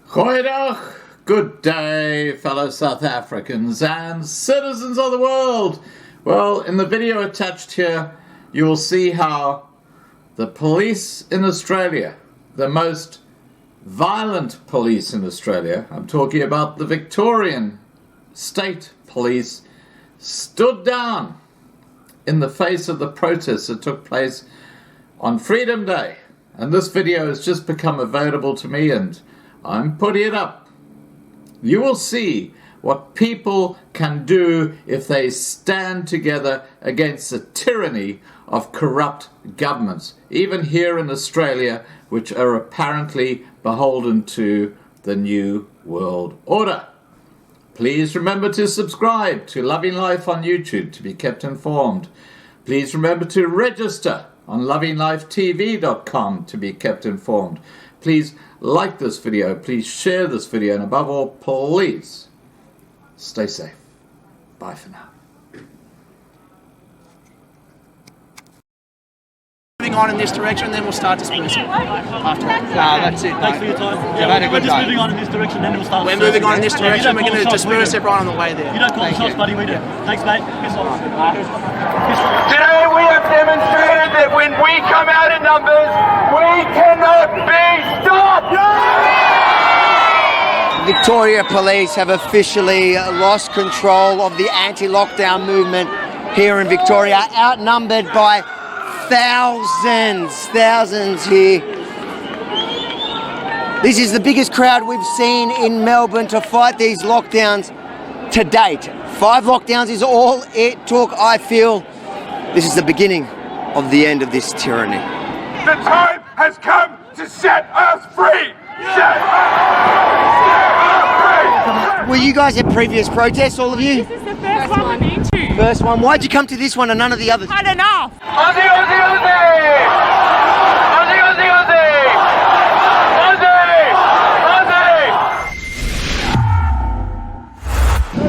Goeiedag, good day, fellow South Africans and citizens of the world. Well, in the video attached here, you will see how the police in Australia, the most violent police in Australia, I'm talking about the Victorian State Police, stood down in the face of the protests that took place on Freedom Day. And this video has just become available to me and I'm putting it up. You will see what people can do if they stand together against the tyranny of corrupt governments, even here in Australia, which are apparently beholden to the New World Order. Please remember to subscribe to Loving Life on YouTube to be kept informed. Please remember to register on lovinglifetv.com to be kept informed. Please like this video, please share this video, and above all, please stay safe. Bye for now. Moving on in this direction, then we'll start dispersing. After that. No, that's it. Thanks for your time. We're just moving on in this direction, then we'll start. We're moving on in this direction. We're going to disperse everyone on the way there. You don't call the shots, buddy. We do. Thanks, mate. Piss off. Today we have demonstrated that when we come out in numbers, we cannot be stopped! Victoria Police have officially lost control of the anti-lockdown movement here in Victoria, outnumbered by thousands here. This is the biggest crowd we've seen in Melbourne to fight these lockdowns to date. 5 lockdowns is all it took. I feel this is the beginning of the end of this tyranny. The time has come to set us free! Set us free! Were you guys at previous protests, all of you? This is the first one we've been to. First one. Why'd you come to this one and none of the others? I don't know. Aussie, Aussie, Aussie! Aussie, Aussie, Aussie! Aussie!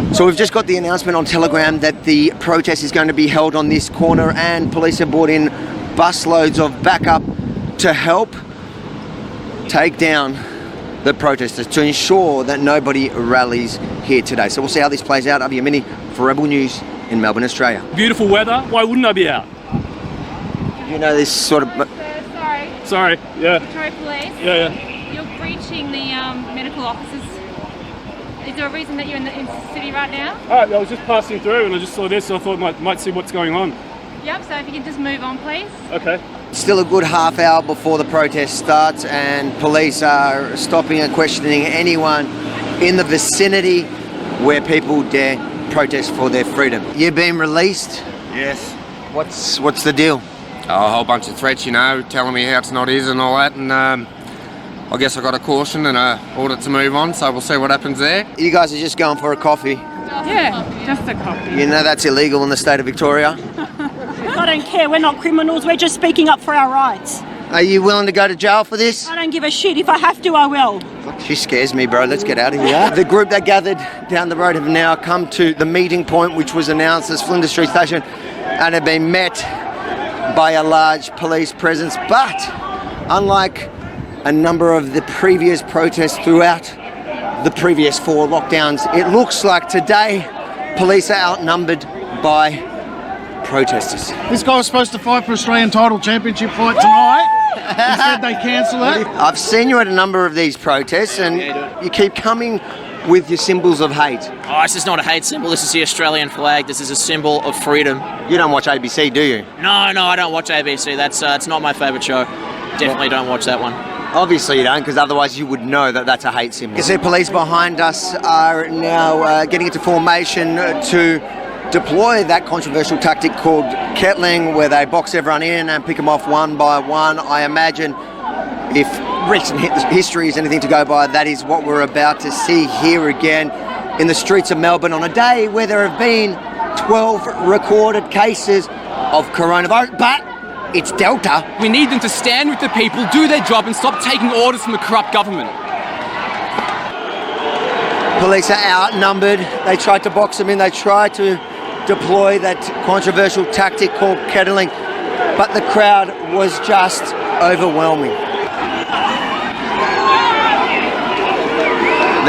Aussie! So we've just got the announcement on Telegram that the protest is going to be held on this corner, and police have brought in busloads of backup to help take down the protesters to ensure that nobody rallies here today. So we'll see how this plays out. Avi Mini for Rebel News in Melbourne, Australia. Beautiful weather. Why wouldn't I be out? You know this sort of... Sorry. Yeah. Victoria Police. Yeah. You're breaching the medical officers. Is there a reason that you're in the city right now? I was just passing through and I just saw this, so I thought might see what's going on. Yep, so if you can just move on, please. Okay. Still a good half hour before the protest starts, and police are stopping and questioning anyone in the vicinity where people dare protest for their freedom. You've been released. Yes. What's the deal? A whole bunch of threats, you know, telling me how it's not his and all that, and I guess I got a caution and a order to move on, so we'll see what happens there. You guys are just going for a coffee. Yeah, just a coffee. You know that's illegal in the state of Victoria. I don't care, we're not criminals, we're just speaking up for our rights. Are you willing to go to jail for this? I don't give a shit, if I have to, I will. She scares me, bro. Let's get out of here. The group that gathered down the road have now come to the meeting point, which was announced as Flinders Street Station, and have been met by a large police presence. But unlike a number of the previous protests throughout the previous 4 lockdowns, it looks like today police are outnumbered by protesters. This guy was supposed to fight for Australian title championship fight tonight. Instead they cancel it. I've seen you at a number of these protests and you keep coming with your symbols of hate. Oh, this is not a hate symbol. This is the Australian flag. This is a symbol of freedom. You don't watch ABC, do you? No, I don't watch ABC. That's it's not my favourite show. Definitely don't watch that one. Obviously you don't, because otherwise you would know that that's a hate symbol. You see police behind us are now getting into formation to deploy that controversial tactic called kettling, where they box everyone in and pick them off one by one. I imagine if recent history is anything to go by, that is what we're about to see here again in the streets of Melbourne on a day where there have been 12 recorded cases of coronavirus. But it's Delta. We need them to stand with the people, do their job and stop taking orders from the corrupt government. Police are outnumbered. They tried to box them in. They tried to deploy that controversial tactic called kettling, but the crowd was just overwhelming.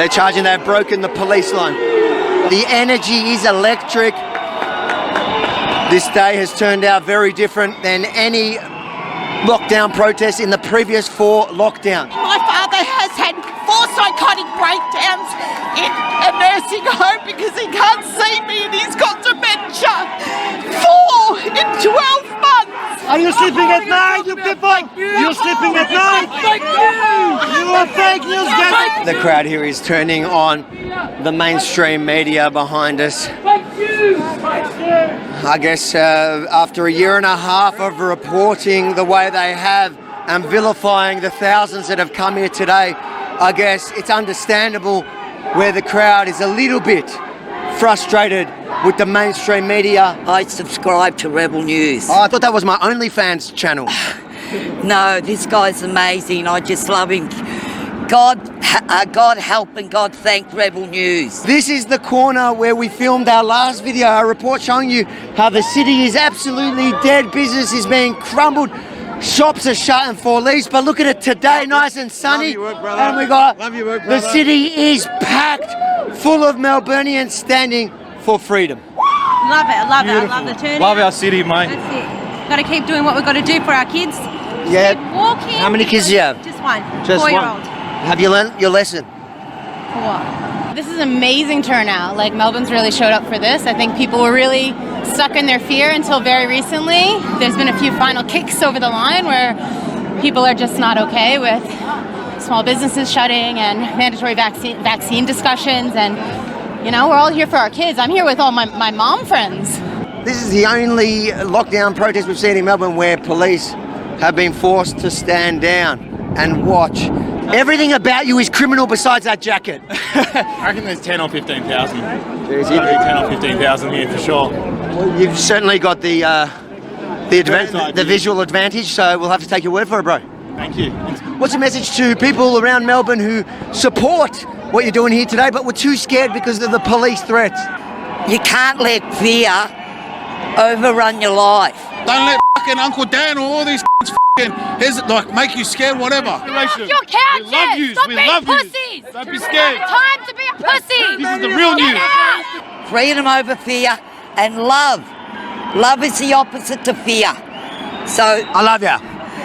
They're charging, they've broken the police line. The energy is electric. This day has turned out very different than any lockdown protests in the previous 4 lockdowns. My father has had 4 psychotic breakdowns in a nursing home because he can't see me and he's got dementia. 4 in 12 months. Are you sleeping at night, you people? You're sleeping at night? Fake news! You are fake news, guys! The crowd here is turning on the mainstream media behind us. I guess after a year and a half of reporting the way they have and vilifying the thousands that have come here today, I guess it's understandable where the crowd is a little bit frustrated with the mainstream media. I subscribe to Rebel News. Oh, I thought that was my OnlyFans channel. No, this guy's amazing. I just love him. God help and God thank Rebel News. This is the corner where we filmed our last video, our report showing you how the city is absolutely dead. Business is being crumbled. Shops are shut and for lease, but look at it today, nice and sunny. And we got the city is packed full of Melburnians standing for freedom. Love it, I love it. I love the turnout. Love our city, mate. That's it. Got to keep doing what we've got to do for our kids. Yeah. Keep walking. How many kids do you have? Just one. Just 4-year-old. Have you learned your lesson? For what? This is amazing turnout. Like, Melbourne's really showed up for this. I think people were really stuck in their fear until very recently. There's been a few final kicks over the line where people are just not okay with small businesses shutting and mandatory vaccine discussions. And, you know, we're all here for our kids. I'm here with all my mom friends. This is the only lockdown protest we've seen in Melbourne where police have been forced to stand down and watch. Everything about you is criminal besides that jacket. I reckon there's 10 or 15,000. There's 10 or 15,000 here for sure. Well, you've certainly got the visual advantage, so we'll have to take your word for it, bro. Thank you. What's your message to people around Melbourne who support what you're doing here today, but were too scared because of the police threats? You can't let fear overrun your life. Don't let fucking Uncle Dan or all these make you scared, whatever. Off your couches! We love you. Stop We being love you. pussies! Don't be scared. Time to be a pussy! This is the real Get news. out! Freedom over fear and love. Love is the opposite to fear. So I love you,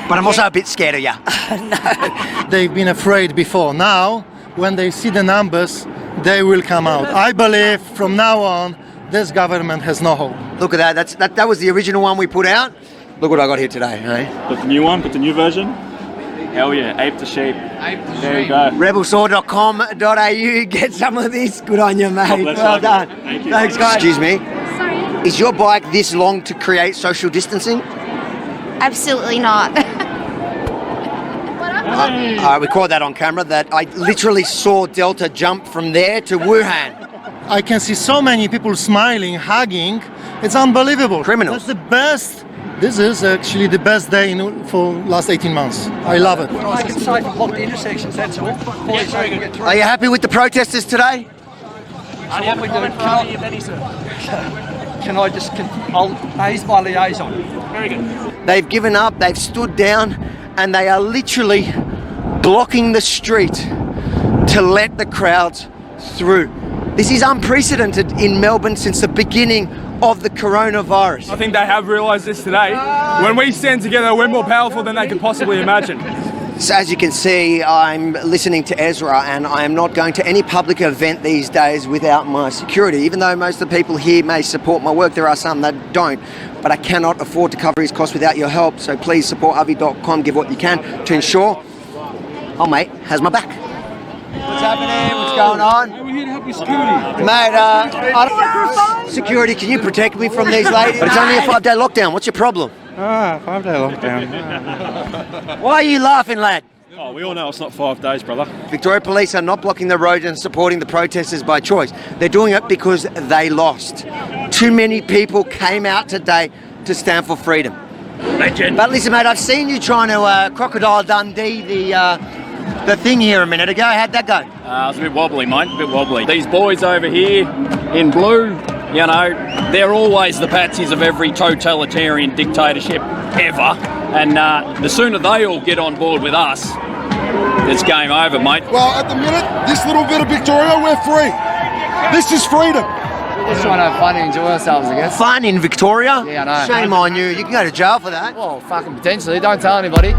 but I'm also a bit scared of you. no. They've been afraid before. Now, when they see the numbers, they will come out. I believe from now on, this government has no hope. Look at that. That was the original one we put out. Look what I got here today, eh? Got the new one, got the new version. Hell yeah, ape to sheep. There you go. Rebelsaw.com.au. Get some of this. Good on you, mate. Well done. Thank you. Thanks, guys. Excuse me. Sorry. Is your bike this long to create social distancing? Absolutely not. I record that on camera that I literally saw Delta jump from there to Wuhan. I can see so many people smiling, hugging. It's unbelievable. Criminals. That's the best. This is actually the best day for last 18 months. I love it. I can say for block the intersections, that's all. Are you happy with the protesters today? What we do, he's my liaison. Very good. They've given up, they've stood down, and they are literally blocking the street to let the crowds through. This is unprecedented in Melbourne since the beginning of the coronavirus. I think they have realised this today. When we stand together, we're more powerful than they could possibly imagine. So as you can see, I'm listening to Ezra, and I am not going to any public event these days without my security. Even though most of the people here may support my work, there are some that don't. But I cannot afford to cover his costs without your help, so please support avi.com, give what you can to ensure, oh mate, has my back. What's happening? What's going on? We're here to help with security. Mate, security, can you protect me from these ladies? But it's only a 5-day lockdown. What's your problem? 5-day lockdown. Why are you laughing, lad? Oh, we all know it's not 5 days, brother. Victoria Police are not blocking the road and supporting the protesters by choice. They're doing it because they lost. Too many people came out today to stand for freedom. Legend. But listen, mate, I've seen you trying to Crocodile Dundee the thing here a minute ago. How'd that go? It was a bit wobbly, mate, a bit wobbly. These boys over here in blue, you know, they're always the patsies of every totalitarian dictatorship ever. And the sooner they all get on board with us, it's game over, mate. Well, at the minute, this little bit of Victoria, we're free. This is freedom. We're just trying to have fun and enjoy ourselves, I guess. Fun in Victoria? Yeah, I know. Shame on you. You can go to jail for that. Well, fucking potentially. Don't tell anybody.